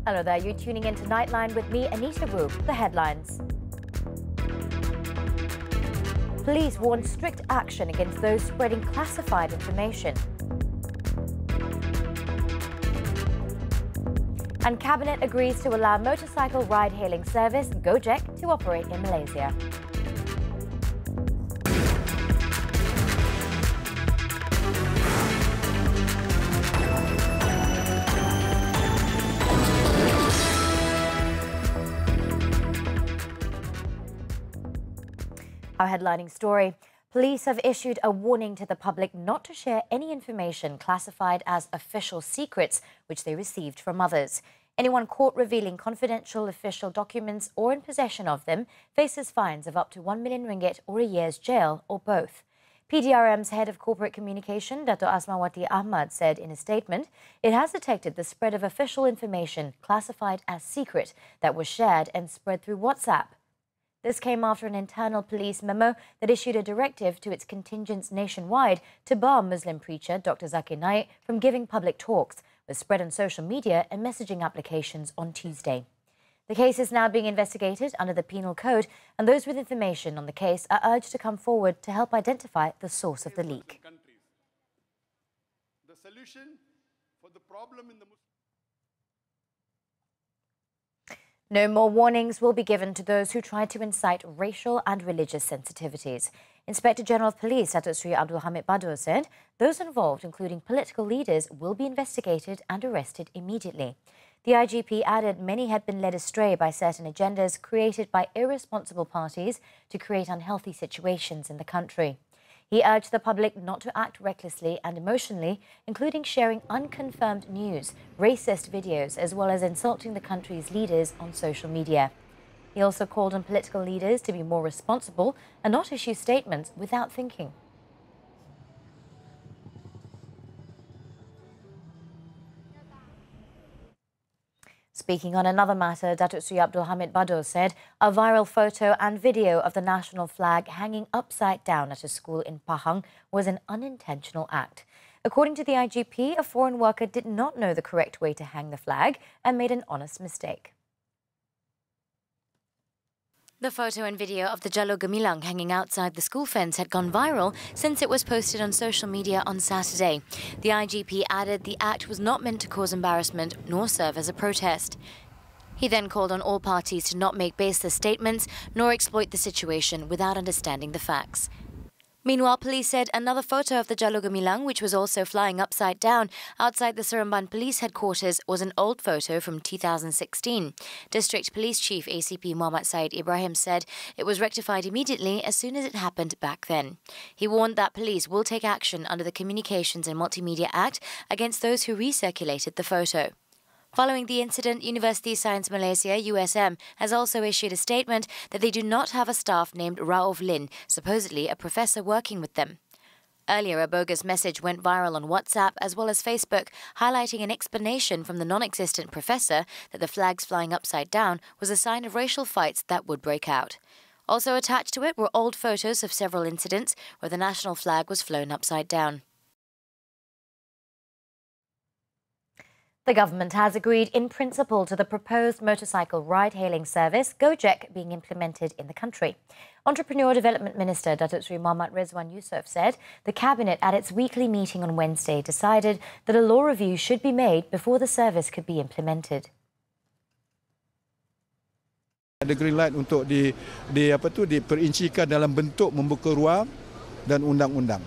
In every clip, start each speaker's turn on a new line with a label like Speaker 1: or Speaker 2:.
Speaker 1: Hello there, you're tuning in to Nightline with me, Anita Wu. The headlines. Police warn strict action against those spreading classified information. And Cabinet agrees to allow motorcycle ride-hailing service Gojek to operate in Malaysia. Our headlining story. Police have issued a warning to the public not to share any information classified as official secrets which they received from others. Anyone caught revealing confidential official documents or in possession of them faces fines of up to 1 million ringgit or a year's jail or both. PDRM's head of corporate communication, Dato' Asmawati Ahmad, said in a statement, it has detected the spread of official information classified as secret that was shared and spread through WhatsApp. This came after an internal police memo that issued a directive to its contingents nationwide to bar Muslim preacher Dr. Zakir Naik from giving public talks, was spread on social media and messaging applications on Tuesday. The case is now being investigated under the Penal Code, and those with information on the case are urged to come forward to help identify the source of the leak.
Speaker 2: The solution for the problem in the
Speaker 1: No more warnings will be given to those who try to incite racial and religious sensitivities. Inspector General of Police Dato' Sri Abdul Hamid Badur said those involved, including political leaders, will be investigated and arrested immediately. The IGP added many had been led astray by certain agendas created by irresponsible parties to create unhealthy situations in the country. He urged the public not to act recklessly and emotionally, including sharing unconfirmed news, racist videos, as well as insulting the country's leaders on social media. He also called on political leaders to be more responsible and not issue statements without thinking. Speaking on another matter, Dato' Sri Abdul Hamid Badur said a viral photo and video of the national flag hanging upside down at a school in Pahang was an unintentional act. According to the IGP, a foreign worker did not know the correct way to hang the flag and made an honest mistake. The photo and video of the Jalur Gemilang hanging outside the school fence had gone viral since it was posted on social media on Saturday. The IGP added the act was not meant to cause embarrassment nor serve as a protest. He then called on all parties to not make baseless statements nor exploit the situation without understanding the facts. Meanwhile, police said another photo of the Jalur Gemilang, which was also flying upside down outside the Seremban Police Headquarters, was an old photo from 2016. District Police Chief ACP Muhammad Said Ibrahim said it was rectified immediately as soon as it happened back then. He warned that police will take action under the Communications and Multimedia Act against those who recirculated the photo. Following the incident, University Science Malaysia, USM, has also issued a statement that they do not have a staff named Raouf Lin, supposedly a professor working with them. Earlier, a bogus message went viral on WhatsApp as well as Facebook, highlighting an explanation from the non-existent professor that the flags flying upside down was a sign of racial fights that would break out. Also attached to it were old photos of several incidents where the national flag was flown upside down. The government has agreed in principle to the proposed motorcycle ride-hailing service Gojek being implemented in the country. Entrepreneur Development Minister Dato' Sri Mohammad Rizwan Yusof said the Cabinet at its weekly meeting on Wednesday decided that a law review should be made before the service could be implemented.
Speaker 2: Ada green light untuk diperincikan dalam bentuk membuka ruang dan undang-undang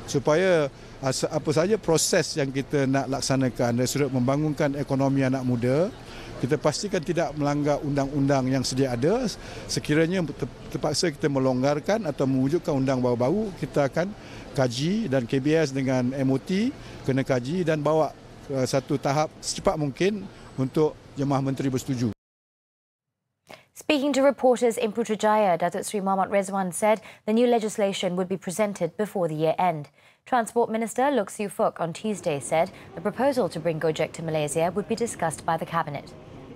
Speaker 2: supaya apa saja proses yang kita nak laksanakan dari sudut membangunkan ekonomi anak muda, kita pastikan tidak melanggar undang-undang yang sedia ada. Sekiranya terpaksa kita melonggarkan atau mewujudkan undang baru-baru, kita akan kaji dan KBS dengan MOT kena kaji dan bawa satu tahap secepat mungkin untuk Jemaah Menteri bersetuju.
Speaker 1: Speaking to reporters in Putrajaya, Dato' Sri Mohammad Rizwan said the new legislation would be presented before the year end. Transport Minister Look Siu Fook on Tuesday said the proposal to bring Gojek to Malaysia would be discussed by the Cabinet.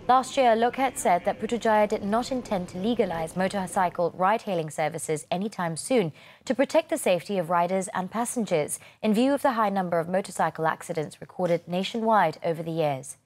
Speaker 1: Last year, Look had said that Putrajaya did not intend to legalise motorcycle ride-hailing services anytime soon to protect the safety of riders and passengers in view of the high number of motorcycle accidents recorded nationwide over the years.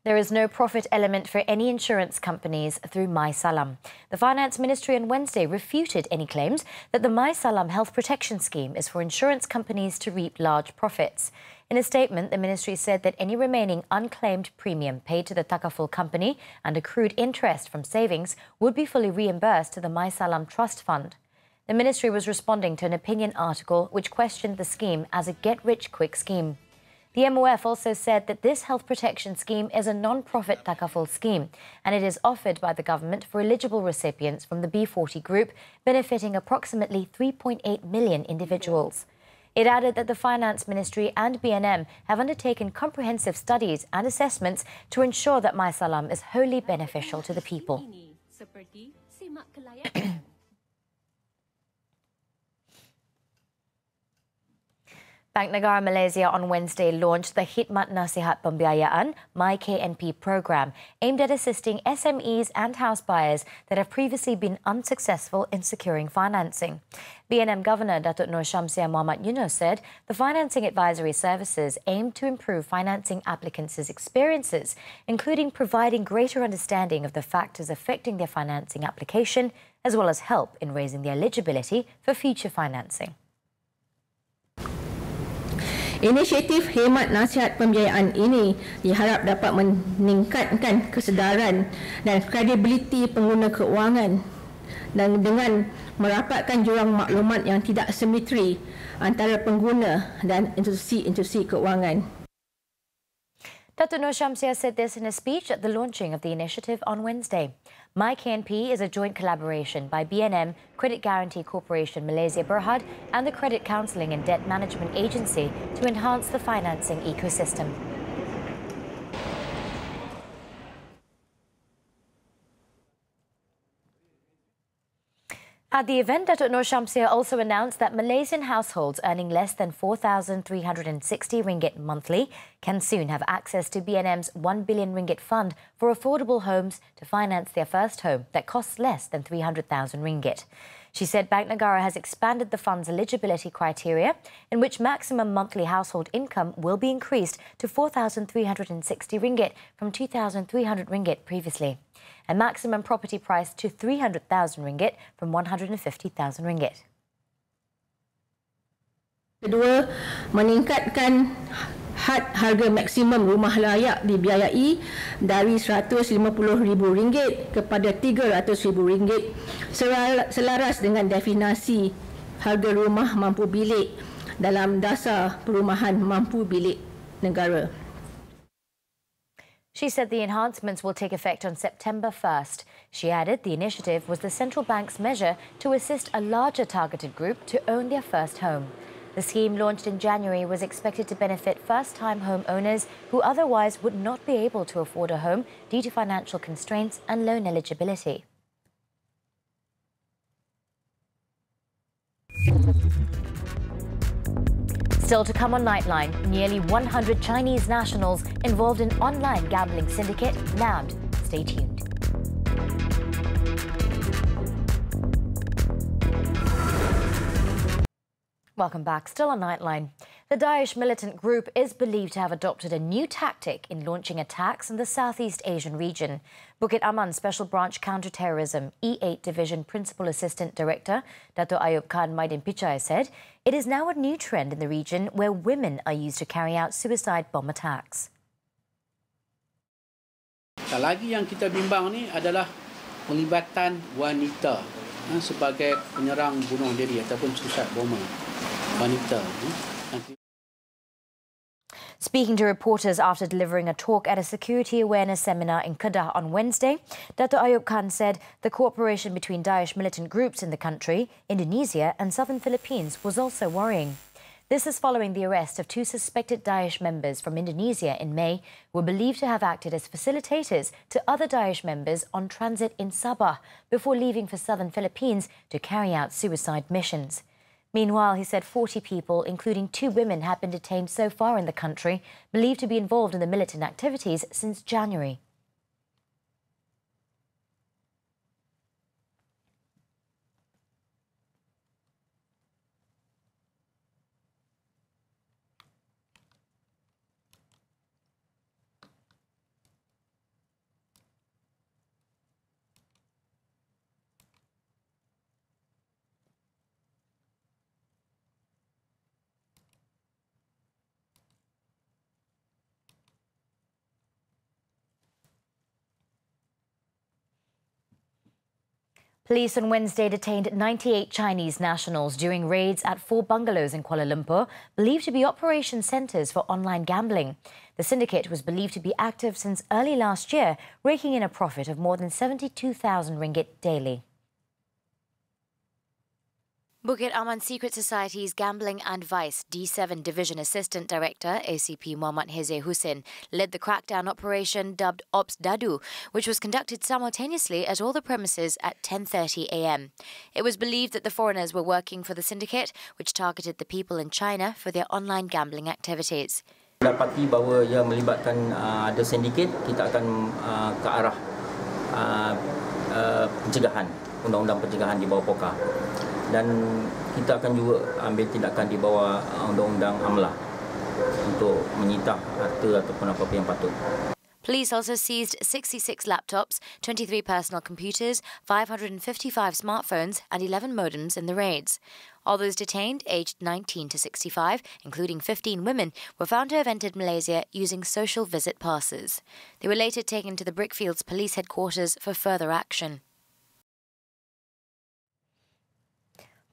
Speaker 1: There is no profit element for any insurance companies through My Salam. The Finance Ministry on Wednesday refuted any claims that the My Salam health protection scheme is for insurance companies to reap large profits. In a statement, the ministry said that any remaining unclaimed premium paid to the Takaful company and accrued interest from savings would be fully reimbursed to the My Salam Trust Fund. The ministry was responding to an opinion article which questioned the scheme as a get-rich-quick scheme. The MOF also said that this health protection scheme is a non-profit Takaful scheme and it is offered by the government for eligible recipients from the B40 group, benefiting approximately 3.8 million individuals. It added that the Finance Ministry and BNM have undertaken comprehensive studies and assessments to ensure that My Salam is wholly beneficial to the people. Bank Negara Malaysia on Wednesday launched the Khidmat Nasihat Pembiayaan My KNP program aimed at assisting SMEs and house buyers that have previously been unsuccessful in securing financing. BNM Governor Datuk Nur Syamsiah Muhammad Yunos said the financing advisory services aim to improve financing applicants' experiences, including providing greater understanding of the factors affecting their financing application, as well as help in raising their eligibility for future financing.
Speaker 3: Inisiatif Khidmat Nasihat Pembiayaan ini diharap dapat meningkatkan kesedaran dan kredibiliti pengguna keuangan dan dengan merapatkan jurang maklumat yang tidak simetri antara pengguna dan institusi-institusi keuangan.
Speaker 1: Datuk Nur Syamsiah said this in a speech at the launching of the initiative on Wednesday. My KNP is a joint collaboration by BNM, Credit Guarantee Corporation Malaysia Berhad and the Credit Counselling and Debt Management Agency to enhance the financing ecosystem. At the event, Datuk Nur Syamsiah also announced that Malaysian households earning less than 4,360 ringgit monthly can soon have access to BNM's 1 billion ringgit fund for affordable homes to finance their first home that costs less than 300,000 ringgit. She said Bank Negara has expanded the fund's eligibility criteria, in which maximum monthly household income will be increased to 4,360 ringgit from 2,300 ringgit previously, and maximum property price to 300,000 ringgit from 150,000 ringgit.
Speaker 3: Kedua, meningkatkan had harga maksimum rumah layak dibiayai dari RM150,000 kepada RM300,000 selaras dengan definisi harga rumah mampu bilik dalam dasar perumahan mampu bilik negara.
Speaker 1: She said the enhancements will take effect on September 1st. She added the initiative was the central bank's measure to assist a larger targeted group to own their first home. The scheme, launched in January, was expected to benefit first-time home owners who otherwise would not be able to afford a home due to financial constraints and loan eligibility. Still to come on Nightline, nearly 100 Chinese nationals involved in online gambling syndicate nabbed. Stay tuned. Welcome back. Still on Nightline. The Daesh militant group is believed to have adopted a new tactic in launching attacks in the Southeast Asian region. Bukit Aman Special Branch Counter-Terrorism E8 Division Principal Assistant Director Dato' Ayub Khan Maidin Pichai said it is now a new trend in the region where women are used to carry out suicide bomb attacks.
Speaker 4: Lagi yang kita bimbang ni adalah pelibatan wanita sebagai penyerang bunuh diri ataupun suicide bomber. Wanita.
Speaker 1: Speaking to reporters after delivering a talk at a security awareness seminar in Kedah on Wednesday, Dato' Ayub Khan said the cooperation between Daesh militant groups in the country, Indonesia and southern Philippines was also worrying. This is following the arrest of 2 suspected Daesh members from Indonesia in May, who were believed to have acted as facilitators to other Daesh members on transit in Sabah before leaving for southern Philippines to carry out suicide missions. Meanwhile, he said 40 people, including 2 women, have been detained so far in the country, believed to be involved in the militant activities since January. Police on Wednesday detained 98 Chinese nationals during raids at 4 bungalows in Kuala Lumpur, believed to be operation centres for online gambling. The syndicate was believed to be active since early last year, raking in a profit of more than 72,000 ringgit daily. Bukit Aman Secret Society's Gambling and Vice D7 Division Assistant Director, ACP Muhammad Heze Hussein, led the crackdown operation dubbed Ops Dadu, which was conducted simultaneously at all the premises at 10:30 a.m. It was believed that the foreigners were working for the syndicate, which targeted the people in China for their online gambling activities.
Speaker 5: Dapati bahawa ia melibatkan ada sindiket, kita akan ke arah pencegahan, undang-undang pencegahan di bawah POKA. Dan kita akan juga ambil tindakan di bawah undang-undang amlah untuk menyita harta ataupun apa-apa yang patut.
Speaker 1: Police also seized 66 laptops, 23 personal computers, 555 smartphones and 11 modems in the raids. All those detained, aged 19 to 65, including 15 women, were found to have entered Malaysia using social visit passes. They were later taken to the Brickfields Police Headquarters for further action.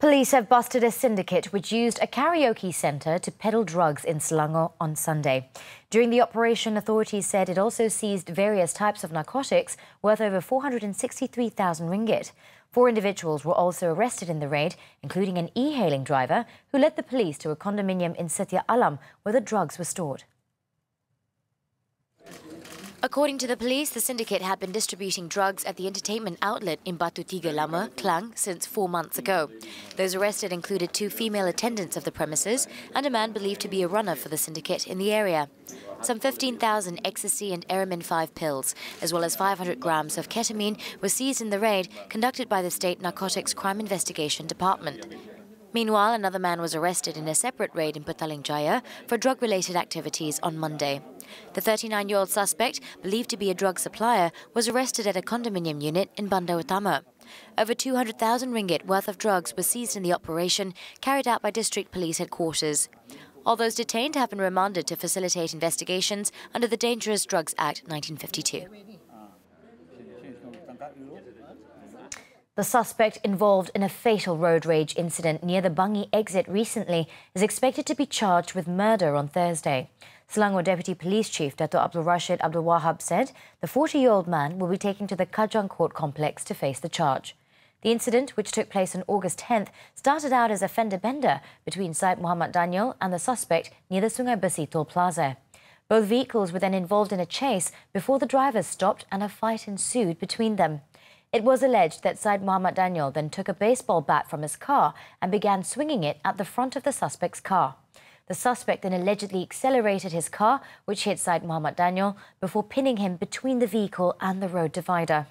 Speaker 1: Police have busted a syndicate which used a karaoke centre to peddle drugs in Selangor on Sunday. During the operation, authorities said it also seized various types of narcotics worth over 463,000 ringgit. 4 individuals were also arrested in the raid, including an e-hailing driver who led the police to a condominium in Setia Alam where the drugs were stored. According to the police, the syndicate had been distributing drugs at the entertainment outlet in Batu Tiga Lama, Klang, since 4 months ago. Those arrested included 2 female attendants of the premises and a man believed to be a runner for the syndicate in the area. Some 15,000 ecstasy and Eramin 5 pills, as well as 500 grams of ketamine, were seized in the raid conducted by the State Narcotics Crime Investigation Department. Meanwhile, another man was arrested in a separate raid in Petaling Jaya for drug-related activities on Monday. The 39-year-old suspect, believed to be a drug supplier, was arrested at a condominium unit in Bandar Utama. Over 200,000 ringgit worth of drugs were seized in the operation carried out by District Police Headquarters. All those detained have been remanded to facilitate investigations under the Dangerous Drugs Act 1952. The suspect involved in a fatal road rage incident near the Bangi exit recently is expected to be charged with murder on Thursday. Selangor Deputy Police Chief Dato' Abdul Rashid Abdul Wahab said the 40-year-old man will be taken to the Kajang Court complex to face the charge. The incident, which took place on August 10th, started out as a fender bender between Syed Muhammad Daniel and the suspect near the Sungai Besi Toll Plaza. Both vehicles were then involved in a chase before the drivers stopped and a fight ensued between them. It was alleged that Syed Muhammad Daniel then took a baseball bat from his car and began swinging it at the front of the suspect's car. The suspect then allegedly accelerated his car, which hit Syed Muhammad Daniel, before pinning him between the vehicle and the road divider.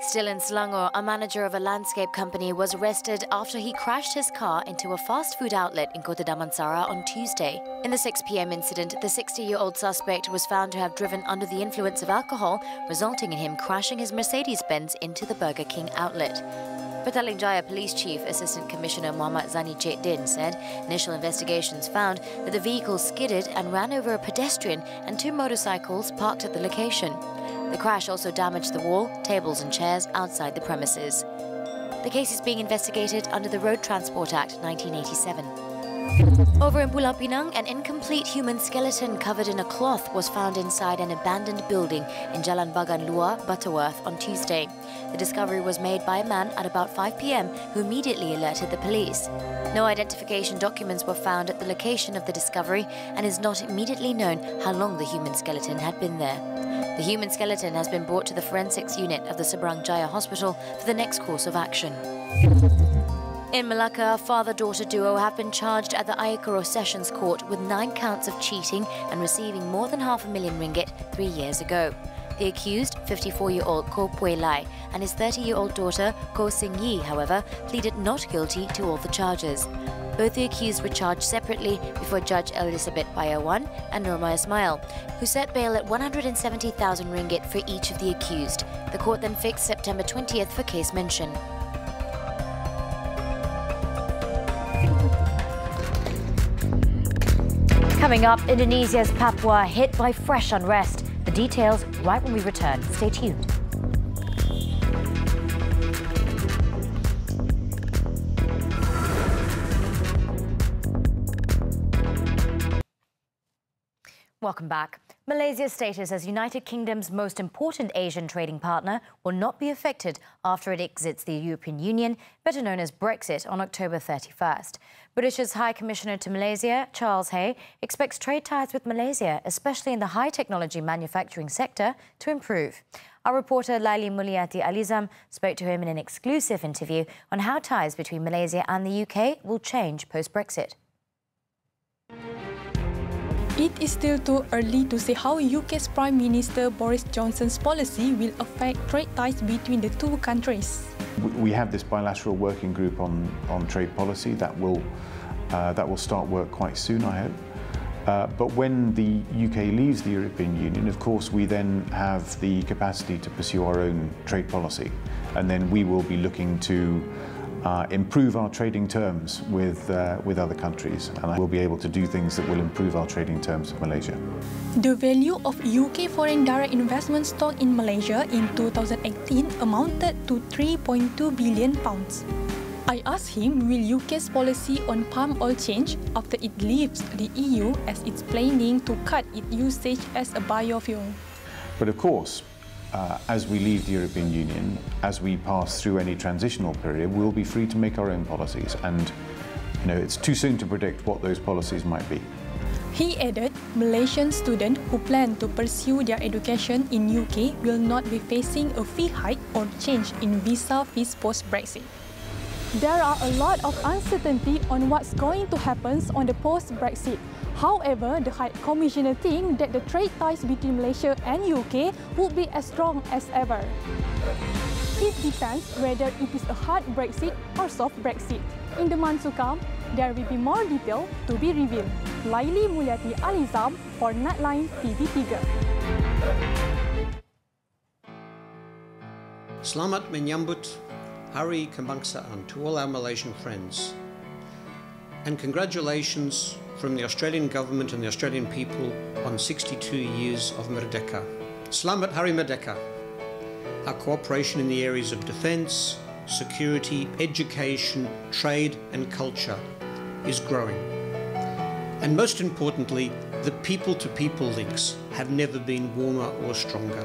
Speaker 1: Still in Selangor, a manager of a landscape company was arrested after he crashed his car into a fast food outlet in Kota Damansara on Tuesday. In the 6 p.m. incident, the 60-year-old suspect was found to have driven under the influence of alcohol, resulting in him crashing his Mercedes-Benz into the Burger King outlet. Petaling Jaya Police Chief Assistant Commissioner Muhammad Zani Cik Din said initial investigations found that the vehicle skidded and ran over a pedestrian and 2 motorcycles parked at the location. The crash also damaged the wall, tables and chairs outside the premises. The case is being investigated under the Road Transport Act 1987. Over in Pulau Pinang, an incomplete human skeleton covered in a cloth was found inside an abandoned building in Jalan Bagan Luar, Butterworth on Tuesday. The discovery was made by a man at about 5 p.m. who immediately alerted the police. No identification documents were found at the location of the discovery and it is not immediately known how long the human skeleton had been there. The human skeleton has been brought to the forensics unit of the Seberang Jaya Hospital for the next course of action. In Malacca, a father-daughter duo have been charged at the Ayakuro Sessions Court with 9 counts of cheating and receiving more than $500,000 ringgit 3 years ago. The accused, 54-year-old Ko Pui Lai, and his 30-year-old daughter Ko Sing Yi, however, pleaded not guilty to all the charges. Both the accused were charged separately before Judge Elizabeth Bayawan and Norma Ismail, who set bail at 170,000 ringgit for each of the accused. The court then fixed September 20th for case mention. Coming up, Indonesia's Papua hit by fresh unrest. The details right when we return. Stay tuned. Welcome back. Malaysia's status as United Kingdom's most important Asian trading partner will not be affected after it exits the European Union, better known as Brexit, on October 31st. British's High Commissioner to Malaysia, Charles Hay, expects trade ties with Malaysia, especially in the high-technology manufacturing sector, to improve. Our reporter Laili Mulyati Alizam spoke to him in an exclusive interview on how ties between Malaysia and the UK will change post-Brexit.
Speaker 6: It is still too early to say how UK's Prime Minister Boris Johnson's policy will affect trade ties between the two countries.
Speaker 7: We have this bilateral working group on trade policy that will start work quite soon, I hope. But when the UK leaves the European Union, of course, we then have the capacity to pursue our own trade policy, and then we will be looking to improve our trading terms with other countries, and we'll be able to do things that will improve our trading terms with Malaysia.
Speaker 6: The value of UK foreign direct investment stock in Malaysia in 2018 amounted to £3.2 billion. I asked him, will UK's policy on palm oil change after it leaves the EU, as it's planning to cut its usage as a biofuel?
Speaker 7: But of course, as we leave the European Union, as we pass through any transitional period, we'll be free to make our own policies, and it's too soon to predict what those policies might be.
Speaker 6: He added, Malaysian students who plan to pursue their education in UK will not be facing a fee hike or change in visa fees post-Brexit. There are a lot of uncertainty on what's going to happen on the post-Brexit. However, the High Commissioner thinks that the trade ties between Malaysia and UK would be as strong as ever. It depends whether it is a hard Brexit or soft Brexit. In the months to come, there will be more detail to be revealed. Laili Mulyati Alizam for Nightline TV3.
Speaker 8: Selamat menyambut Hari Kebangsaan to all our Malaysian friends. And congratulations from the Australian government and the Australian people on 62 years of Merdeka. Selamat Hari Merdeka. Our cooperation in the areas of defence, security, education, trade and culture is growing. And most importantly, the people-to-people links have never been warmer or stronger.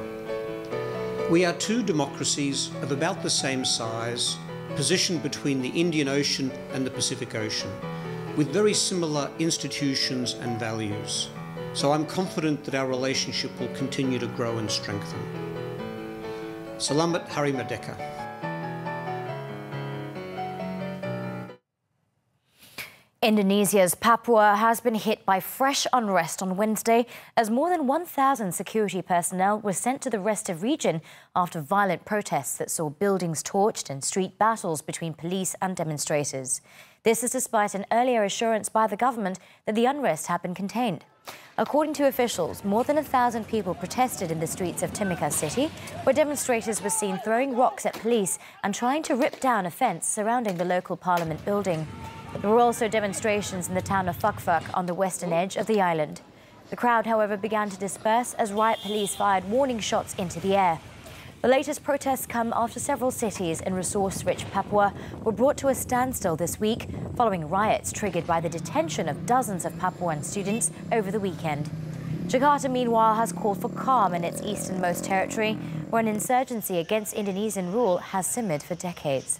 Speaker 8: We are two democracies of about the same size, positioned between the Indian Ocean and the Pacific Ocean, with very similar institutions and values. So I'm confident that our relationship will continue to grow and strengthen. Selamat Hari Merdeka.
Speaker 1: Indonesia's Papua has been hit by fresh unrest on Wednesday as more than 1,000 security personnel were sent to the restive region after violent protests that saw buildings torched and street battles between police and demonstrators. This is despite an earlier assurance by the government that the unrest had been contained. According to officials, more than 1,000 people protested in the streets of Timika City, where demonstrators were seen throwing rocks at police and trying to rip down a fence surrounding the local parliament building. There were also demonstrations in the town of Fakfak on the western edge of the island. The crowd, however, began to disperse as riot police fired warning shots into the air. The latest protests come after several cities in resource-rich Papua were brought to a standstill this week following riots triggered by the detention of dozens of Papuan students over the weekend. Jakarta, meanwhile, has called for calm in its easternmost territory, where an insurgency against Indonesian rule has simmered for decades.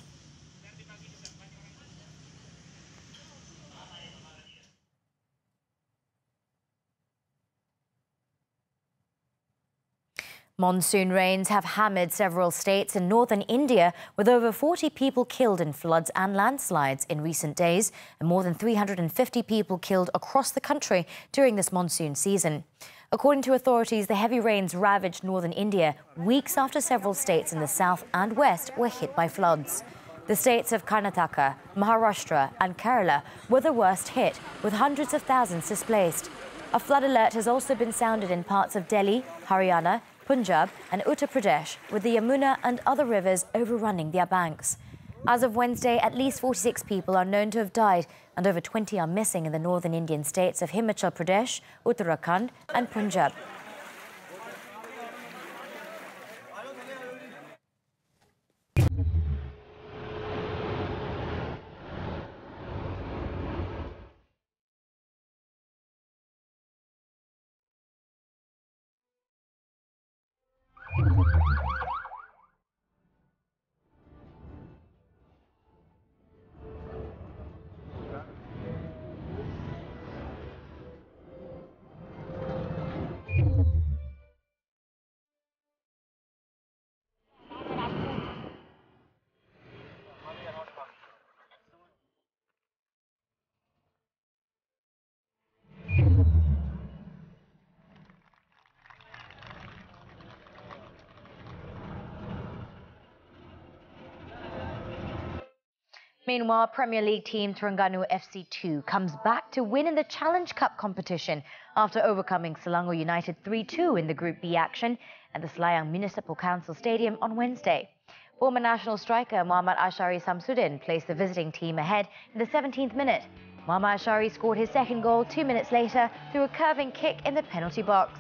Speaker 1: Monsoon rains have hammered several states in northern India, with over 40 people killed in floods and landslides in recent days, and more than 350 people killed across the country during this monsoon season. According to authorities, the heavy rains ravaged northern India weeks after several states in the south and west were hit by floods. The states of Karnataka, Maharashtra and Kerala were the worst hit, with hundreds of thousands displaced. A flood alert has also been sounded in parts of Delhi, Haryana, Punjab and Uttar Pradesh, with the Yamuna and other rivers overrunning their banks. As of Wednesday, at least 46 people are known to have died and over 20 are missing in the northern Indian states of Himachal Pradesh, Uttarakhand and Punjab. Meanwhile, Premier League team Terengganu FC2 comes back to win in the Challenge Cup competition after overcoming Selangor United 3-2 in the Group B action at the Selayang Municipal Council Stadium on Wednesday. Former national striker Muhammad Ashari Samsudin placed the visiting team ahead in the 17th minute. Muhammad Ashari scored his second goal 2 minutes later through a curving kick in the penalty box.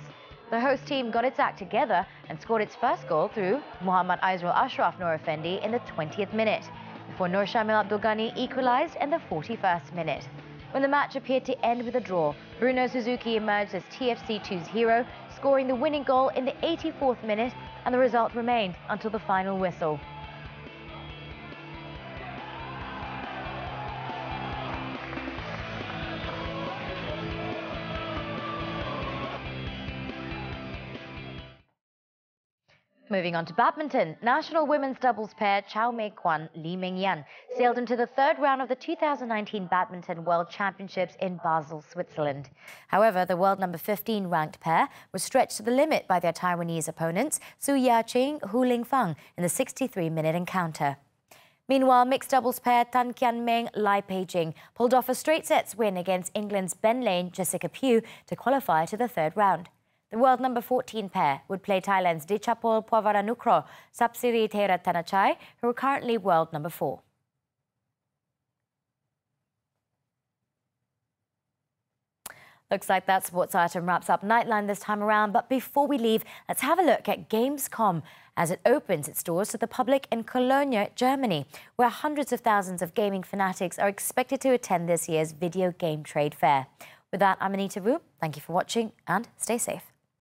Speaker 1: The host team got its act together and scored its first goal through Muhammad Aizrul Ashraf Nur Effendi in the 20th minute, before Nur Shamil Abdul Ghani equalised in the 41st minute. When the match appeared to end with a draw, Bruno Suzuki emerged as TFC2's hero, scoring the winning goal in the 84th minute, and the result remained until the final whistle. Moving on to badminton, national women's doubles pair Chao Mei Kwan, Lee Meng Yan sailed into the third round of the 2019 Badminton World Championships in Basel, Switzerland. However, the world number 15 ranked pair was stretched to the limit by their Taiwanese opponents Su Ya-ching, Hu Lingfang in the 63-minute encounter. Meanwhile, mixed doubles pair Tan Kian Meng, Lai Pei-jing pulled off a straight sets win against England's Ben Lane, Jessica Pugh to qualify to the third round. The world number 14 pair would play Thailand's Dichapol Pavaranukroh, Sapsiri Theratanachai, who are currently world number 4. Looks like that sports item wraps up Nightline this time around. But before we leave, let's have a look at Gamescom as it opens its doors to the public in Cologne, Germany, where hundreds of thousands of gaming fanatics are expected to attend this year's video game trade fair. With that, I'm Anita Wu. Thank you for watching and stay safe.